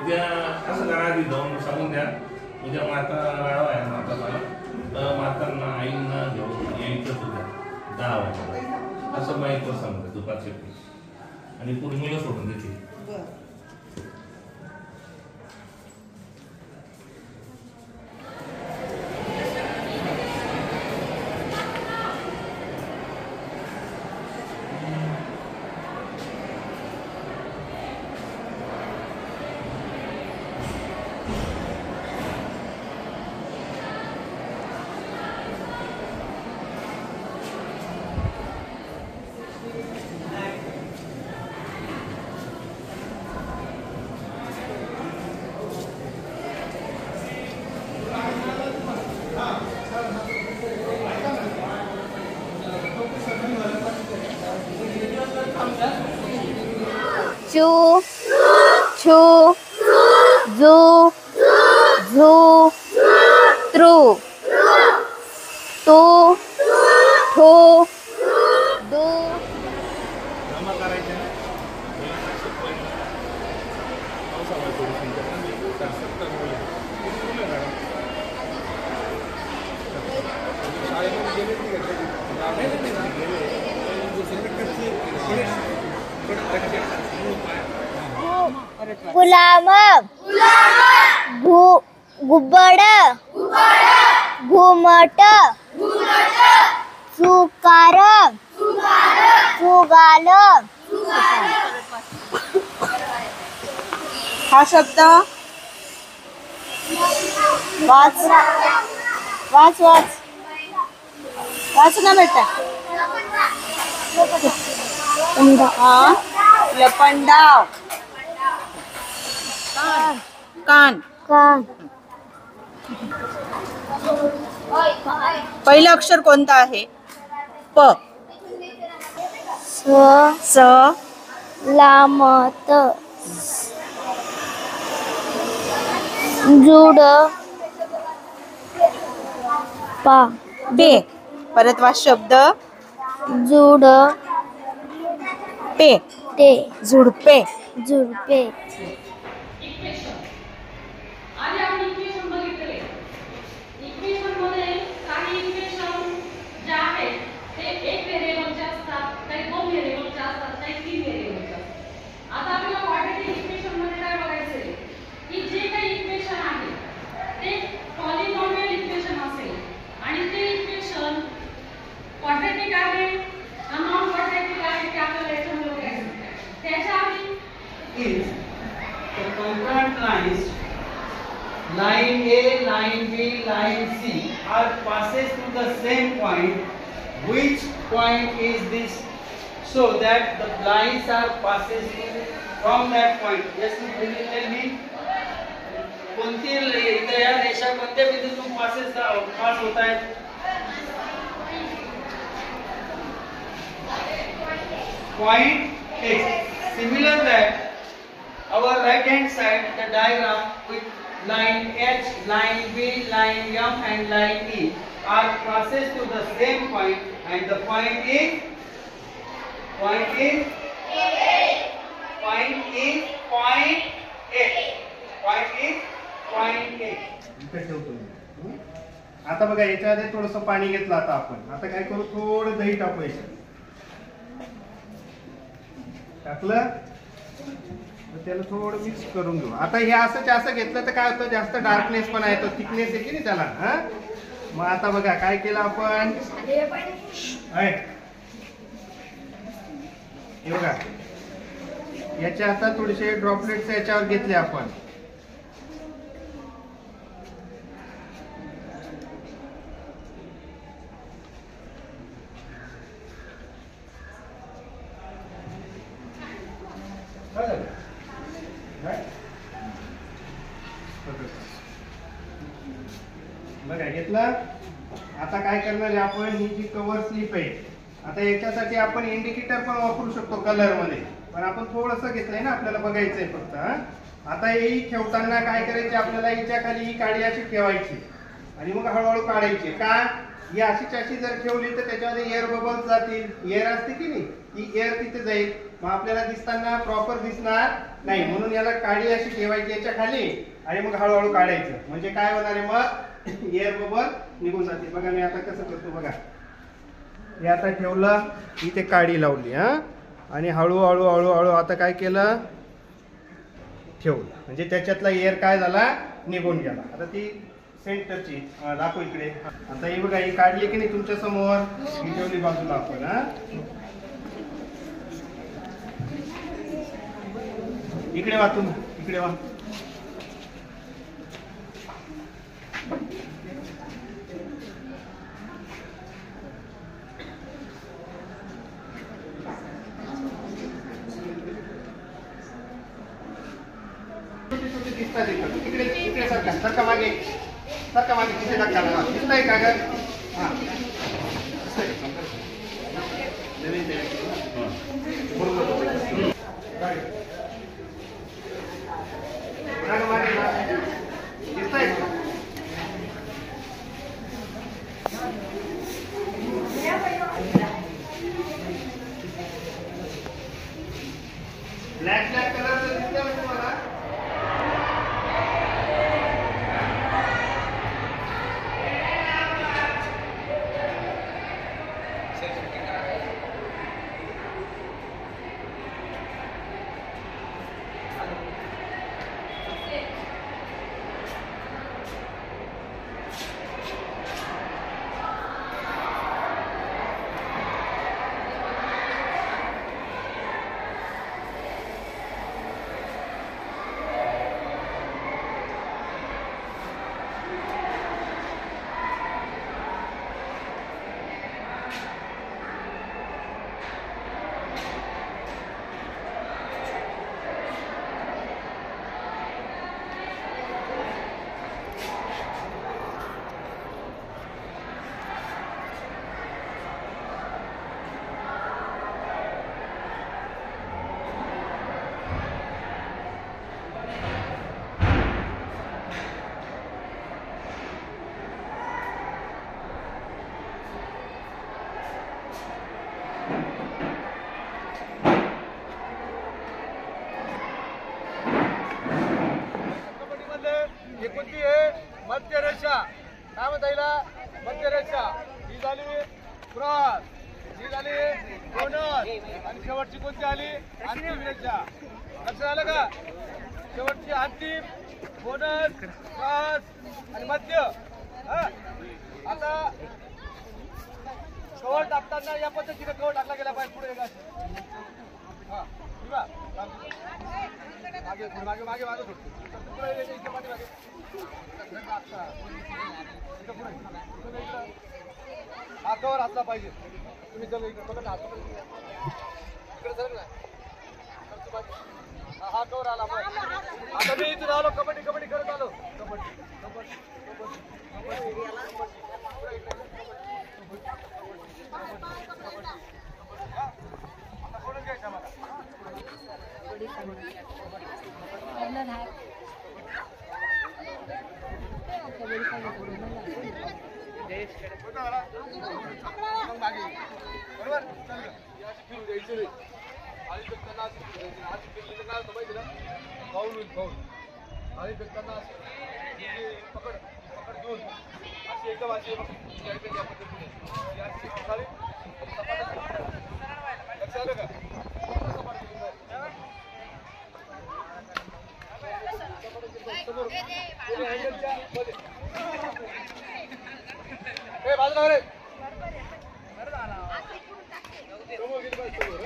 उद्या असं करा आधी जाऊन सांगून द्या उद्या माता राहावा आहे माताला तर मातांना आईंना घेऊन यायचंच उद्या 10 वाजता असं माहीत सांगते दुपारचे आणि पूर्ण मुलं सोडून देते. चू छू जू झू त्रू तू ठू दू. गुलाम गुब्बड घुमट चुकार चुगाल. हा शब्द वाच वाच वाच वाच ना बेटा. हा लपंडाव. कान कान. पहिलं अक्षर कोणतं आहे? प. स स लामत जुड पा. बे. परत वाच शब्द जुड पे. ते झुडपे. झुडपे. different lines, line A, line B, line C, are passes to the same point. Which point is this? So that the lines are passes from that point. Yes, will you tell me? कोणती इथे या रेषा कोणत्या बिंदूतून pass होत आहेत? Point X. Similar that our right hand side the diagram with line H, line B, line M and line E are crosses to the same point, and the point is point A. इथे ठेवतो मी. आता बघा याच्यामध्ये थोडस पाणी घेतलं. आता आपण आता काय करू, थोडं दही टाकू याच्यात. टाकलं तर त्याला थोडं मिक्स करून घेऊ. आता हे असं घेतलं तर काय होतं, जास्त डार्कनेस पण येतो, थिकनेस येते ना त्याला. हा मग आता बघा काय केलं आपण, हे बघा याच्या आता थोडेसे ड्रॉपलेट्स याच्यावर घेतले आपण. बघा घेतला. आता काय करणार आहे आपण, ही जी कव्हर स्लिप आहे, आता याच्यासाठी आपण इंडिकेटर पण वापरू शकतो कलर मध्ये, पण आपण थोडंसं घेतलंय ना, आपल्याला बघायचंय फक्त. आता ही ठेवताना काय करायचे, आपल्याला हिच्या खाली ही काडी अशी ठेवायची आणि मग हळूहळू काढायची. का ही अशी जर ठेवली तर त्याच्यामध्ये एअर बबल्स जातील, एअर असते की नाही, ही एअर तिथे जाईल, मग आपल्याला दिसताना प्रॉपर दिसणार नाही. म्हणून याला काडी अशी ठेवायची याच्या खाली आणि मग हळूहळू काढायचं. म्हणजे काय होणार आहे, मग एअर बबल निघून जाते. बघा मी आता कसं करतो बघा. हे आता ठेवलं, इथे काडी लावली आणि हळूहळू हळूहळू आता काय केलं, ठेवलं. म्हणजे त्याच्यातला एअर काय झाला, निघून गेला. आता ती सेंटरची दाखव इकडे. आता ही बघा, ही काढली की नाही तुमच्या समोर, ही ठेवली बाजूला आपण. इकडे वा तुम्ही, इकडे वा. दिसतात इकडे, इकडे सारखा मागे तिथे टाकला दिसतंय का ग? हा दिसतंय. ब्लॅक कलरचं दिसतंय म्हणजे तुम्हाला. कोणती आहे, मध्य रेषा. काय म्हणता येईल, मध्य रेषा. ही झाली क्रॉस, ही झाली बोनस, आणि शेवटची कोणती आली, अंतिम रेषा. लक्षात आलं का? शेवटची अंतिम, बोनस, क्रॉस आणि मध्य. आता कवर टाकताना या पद्धतीने कवर टाकला गेला पाहिजे पुढे. बघा मागे मागे मागे मागे हातावर असला पाहिजे तुम्ही चल इकडे बघा हात इकडे चल ना हा कवर आला आता मी इथून आलो कबड्डी कबड्डी करत आलो कबड्डी कबड्डी बरोबर फिरू द्यायची नाही आणि त्यांना आज फिरली काय होतं माहिती ना फाऊल होईल फाऊल आणि त्यांना पकड पकड घेऊन अशी एकदम अशी या पद्धतीने लक्ष आलं का समोर हँडलच्या मध्ये ए बाजूला रे समोर गेली पाहिजे समोर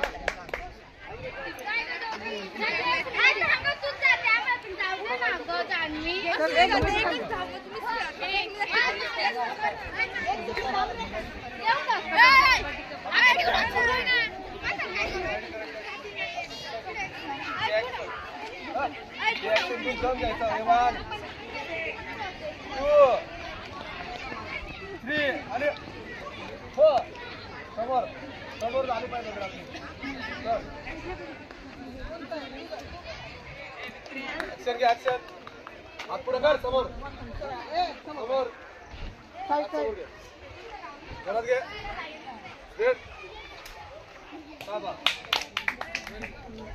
समोर समोर झाले पाहिजे ऍक्शन घे ऍक्शन हात पुढे कर समोर समोर समोर घे घरात घे रेड बाबा व्हेरी गुड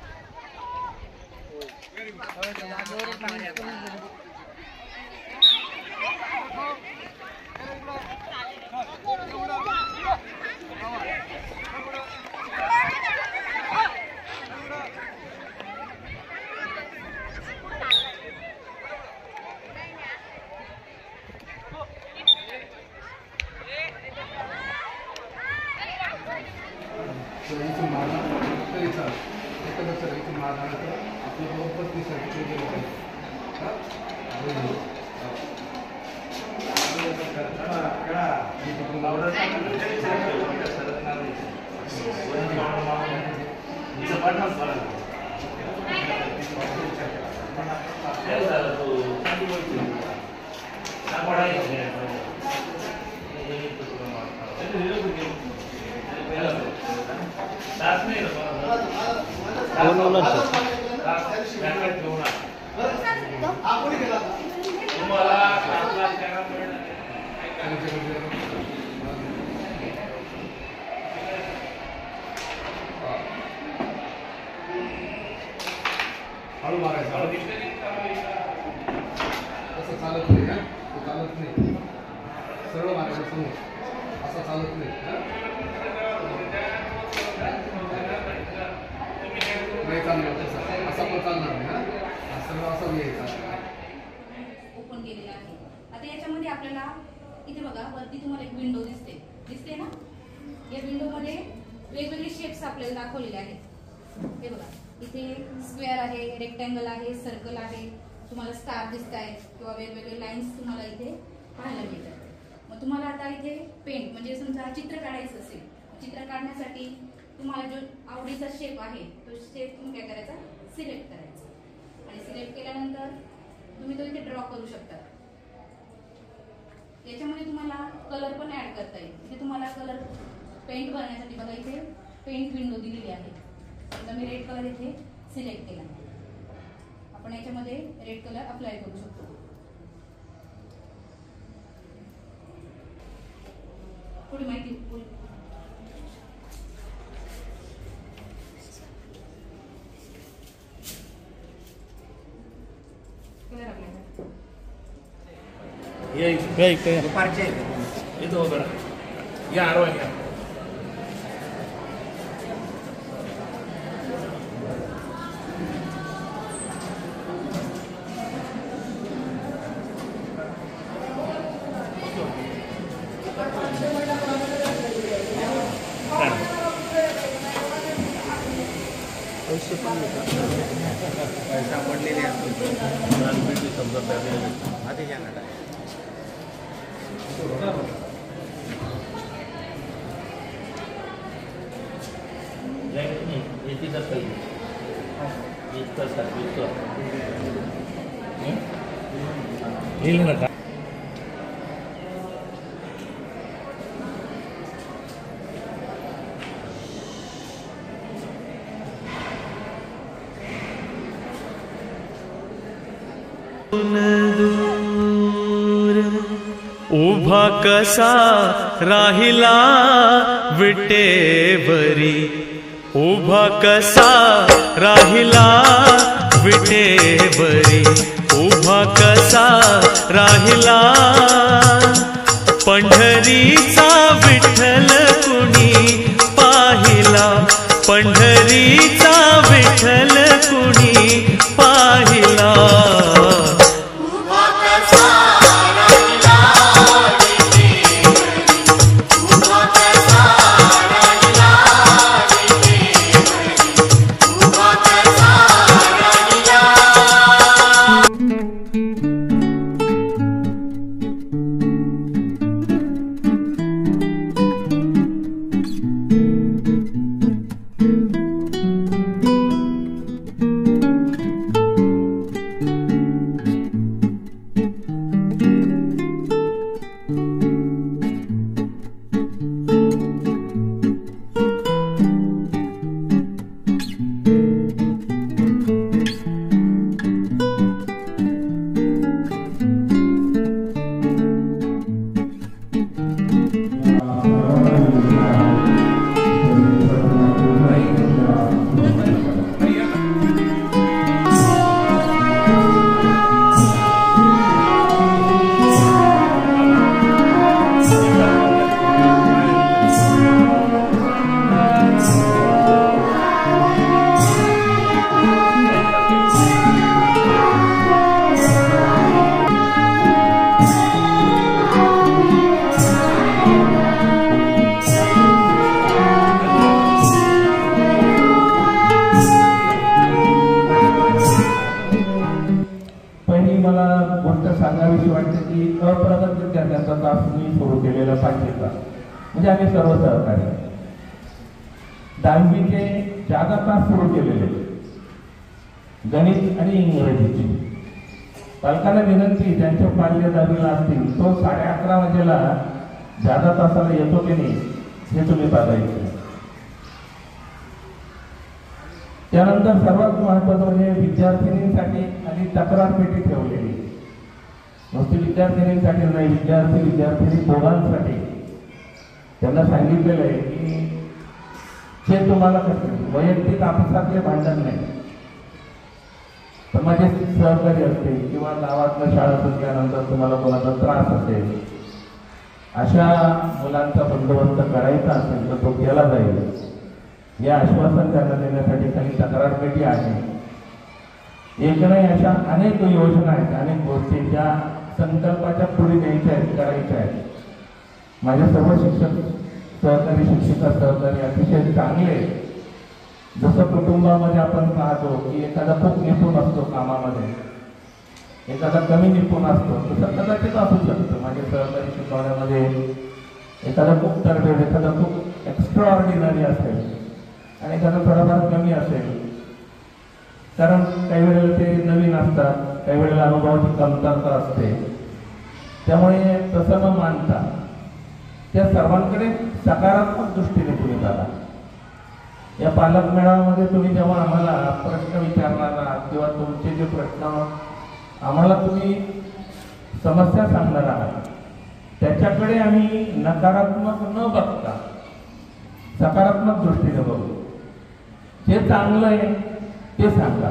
हळू मारायचं असं चालत नाही ना तो चालत नाही सरळ मारायचं समोर असं चालत नाही नाही चालणार तसं असा पण चालणार नाही ना सरळ असं यायचा ओपन केलेला आहे. आता याच्यामध्ये आपल्याला इथे बघा वरती तुम्हाला एक विंडो दिसते ना या विंडोमध्ये वेगवेगळे शेप्स आपल्याला दाखवलेले आहेत. हे बघा इथे स्क्वेअर आहे, रेक्टँगल आहे, सर्कल आहे, तुम्हाला स्टार दिसत आहेत किंवा वेगवेगळे लाईन्स तुम्हाला इथे पाहायला मिळतात. मग तुम्हाला आता इथे पेंट म्हणजे समजा चित्र काढायचं असेल, चित्र काढण्यासाठी तुम्हाला जो आवडीचा शेप आहे तो शेप तुम्ही काय करायचा सिलेक्ट करायचा आणि सिलेक्ट केल्यानंतर तुम्ही तो इथे ड्रॉ करू शकता. याच्यामध्ये तुम्हाला कलर पण ऍड करता येईल. इथे तुम्हाला कलर पेंट करण्यासाठी बघा इथे पेंट विंडो दिलेली आहे. समजा मी रेड कलर इथे सिलेक्ट केला, आपण याच्यामध्ये रेड कलर अप्लाय करू शकतो. थोडी माहिती कलर अप्लाय दुपारचे येतो वगैरे या आरो आहे उभा कसा राहिला विटेवरी, उभा कसा राहिला विटेवरी, उभा कसा राहिला पंढरीचा विठ्ठल कुणी पाहिला, पंढरीचा विठ्ठल कुणी पाहिला. सांगावीशी वाटते की अप्रगत विद्यार्थ्यांचा तास मी सुरू केलेला पाचवीचा, म्हणजे आम्ही सर्व सहकारी 10वीचे जादा तास सुरू केलेले गणित आणि इंग्रजीचे. पालकांना विनंती, त्यांच्या पाल्य 10वीला असतील तो 11:30 वाजेला जादा तासाला येतो की नाही हे तुम्ही बघायचं. त्यानंतर सर्वात महत्त्वाचं म्हणजे विद्यार्थिनींसाठी आणि तक्रार पेटी ठेवलेली, नुसती विद्यार्थिनींसाठी नाही, विद्यार्थी दोघांसाठी. त्यांना सांगितलेलं आहे की हे तुम्हाला कसं वैयक्तिक आपसातले भांडण नाही, तर माझे सहकारी असतील किंवा गावातल्या शाळा सुटल्यानंतर तुम्हाला कोणाचा त्रास असेल, अशा मुलांचा बंदोबस्त करायचा असेल तर तो केला जाईल, हे आश्वासन त्यांना देण्यासाठी काही तक्रार पेटी आहे. एक नाही, अशा अनेक योजना आहेत, अनेक गोष्टी ज्या संकल्पाच्या पुढे द्यायच्या आहेत, करायच्या आहेत. माझे सर्व शिक्षक सहकारी, शिक्षिका सहकारी अतिशय चांगले. जसं कुटुंबामध्ये आपण पाहतो की एखादा खूप निपुण असतो कामामध्ये, एखादा कमी निपुण असतो, तसं कदाचित असू शकतं. माझे सहकारी शिकवण्यामध्ये एखादा खूप तरबेज, एखादा खूप एक्स्ट्रा ऑर्डिनरी असेल आणि एखादा थोडाफार कमी असेल. कारण काही वेळेला ते नवीन असतात, काही वेळेला अनुभवाची कमतरता असते. त्यामुळे तसं न मानता त्या सर्वांकडे सकारात्मक दृष्टीने तुम्ही जाता. या पालक मेळाव्यामध्ये तुम्ही जेव्हा आम्हाला प्रश्न विचारणार आहात किंवा तुमचे जे प्रश्न आम्हाला तुम्ही समस्या सांगणार आहात, त्याच्याकडे आम्ही नकारात्मक न बघता सकारात्मक दृष्टीने बघू. जे चांगलं आहे ते सांगा.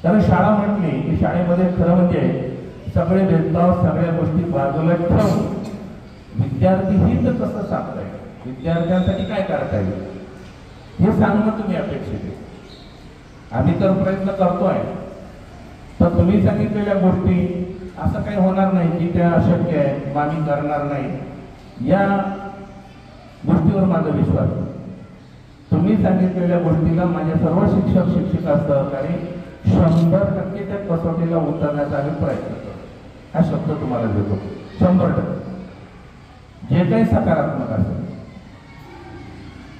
कारण शाळा म्हटली की शाळेमध्ये खरं म्हणजे सगळे भेदभाव, सगळ्या गोष्टी बाजूला ठेवून विद्यार्थी हित कसं साधताय, विद्यार्थ्यांसाठी काय करता येईल हे सांगणं तुम्ही अपेक्षित आहे. आम्ही तर प्रयत्न करतोय, तर तुम्ही सांगितलेल्या गोष्टी असं काही होणार नाही की त्या अशक्य आहे, आम्ही करणार नाही, या गोष्टीवर माझा विश्वास आहे. तुम्ही सांगितलेल्या गोष्टीला माझ्या सर्व शिक्षक शिक्षिका सहकारी 100% त्या कसोटीला उतरण्याचा आम्ही प्रयत्न करतो. हा शब्द तुम्हाला देतो 100%. जे काही सकारात्मक असेल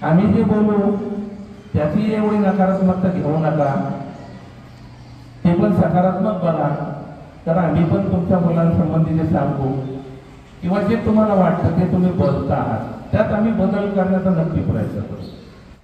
आम्ही जे बोलू त्याची एवढी नकारात्मकता घेऊ नका, ते पण सकारात्मक बघा. तर आम्ही पण तुमच्या मुलांसंबंधी जे सांगू किंवा जे तुम्हाला वाटतं ते तुम्ही बोलता आहात त्यात आम्ही बदल करण्याचा नक्की प्रयत्न करू.